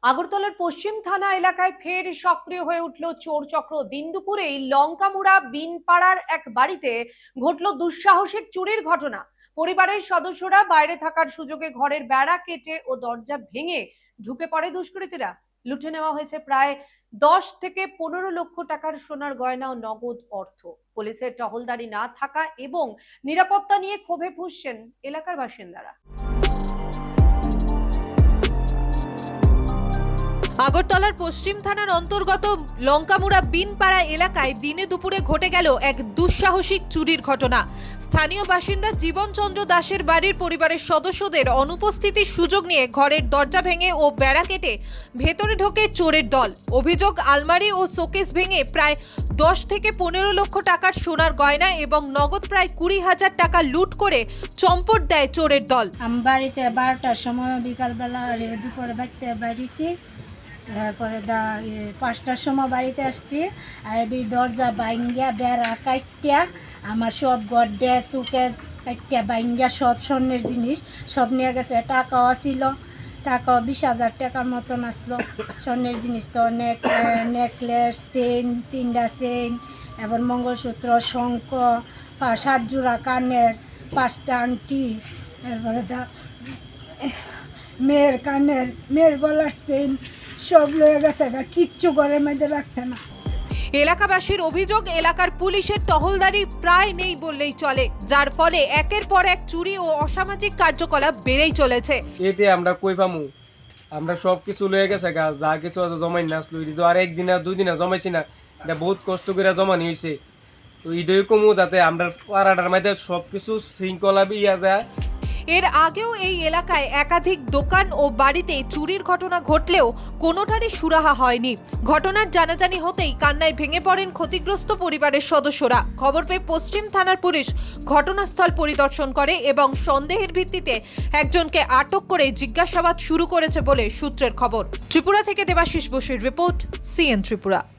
আগরতলার পশ্চিম থানা এলাকায় ফের সক্রিয় হয়ে উঠল চোর চক্র। দিন দুপুরেই লঙ্কামুড়া বিনপাড়ার এক বাড়িতে ঘটল দুঃসাহসিক চুরির ঘটনা। পরিবারের সদস্যরা বাইরে থাকার সুযোগে ঘরের বেড়া কেটে ও দরজা ভেঙে ঢুকে পড়ে দুষ্কৃতীরা। লুটে নেওয়া হয়েছে প্রায় 10 থেকে 15 লক্ষ টাকার সোনার গয়না ও নগদ অর্থ। পুলিশের টহলদারি না থাকা এবং নিরাপত্তা নিয়ে ক্ষোভে ফুঁসছেন এলাকার বাসিন্দারা। আগরতলার পশ্চিম থানার অন্তর্গত লঙ্কামুড়া বিনপাড়া এলাকায় দিনে দুপুরে ঘটে গেল এক দুঃসাহসিক চুরির ঘটনা। স্থানীয় বাসিন্দা জীবনচন্দ্র দাসের বাড়ির পরিবারের সদস্যদের অনুপস্থিতির সুযোগ নিয়ে ঘরের দরজা ভেঙে ও বেড়া কেটে ভেতরে ঢোকে চোরের দল। অভিযোগ, আলমারি ও শোকেস ভেঙে প্রায় 10 থেকে 15 লক্ষ টাকার সোনার গয়না এবং নগদ প্রায় 20,000 টাকা লুট করে চম্পট দেয় চোরের দল। আমি বাড়িতে 12টার সময় বিকালবেলা দুপুরে বাড়িতে বাড়িছি, তারপরে 5টার সময় বাড়িতে আসছি। আর এই দরজা বাইঙ্গা বেড়া কাটিয়া আমার সব গড্ডে সুকেস কাটিয়া বাইঙ্গা সব স্বর্ণের জিনিস সব নিয়ে গেছে। টাকাও ছিল, টাকাও 20,000 টাকার মতন আসলো। স্বর্ণের জিনিস তো নেকলেস, চেন, 3টা চেন, এবার মঙ্গলসূত্র, শঙ্খ, 7 জোড়া কানের, 5টা আংটি, এরপরে মেয়ের কানের, মেয়ের গলার চেন সব লয়ে গেছে, কিচ্ছু ঘরের মধ্যে রাখছে না। এলাকাবাসীর অভিযোগ, এলাকার পুলিশের টহলদারি প্রায় নেই বললেই চলে, যার ফলে একের পর এক চুরি ও অসামাজিক কার্যকলাপ বেড়েই চলেছে। এতে আমরা কই পামু? আমরা সব কিছু লয়ে গেছে গা, যা কিছু আছে জমাই না আসলো। তো আর একদিন আর 2 দিন জমাইছি না, এটা বহুত কষ্ট করে জমানি হয়েছে। তো ঈদই কমু যাতে আমরা পাড়াটার মধ্যে সব কিছু শৃঙ্খলা ইয়া যায়। এর আগেও এই এলাকায় একাধিক দোকান ও বাড়িতে চুরির ঘটনা ঘটলেও কোনোটারই সুরাহা হয়নি। ঘটনার জানাজানি হতেই কান্নায় ভেঙে পড়েন ক্ষতিগ্রস্ত পরিবারের সদস্যরা। খবর পেয়ে পশ্চিম থানার পুলিশ ঘটনাস্থল পরিদর্শন করে এবং সন্দেহের ভিত্তিতে একজনকে আটক করে জিজ্ঞাসাবাদ শুরু করেছে বলে সূত্রের খবর। ত্রিপুরা থেকে দেবাশিস বসুর রিপোর্ট, সিএন ত্রিপুরা।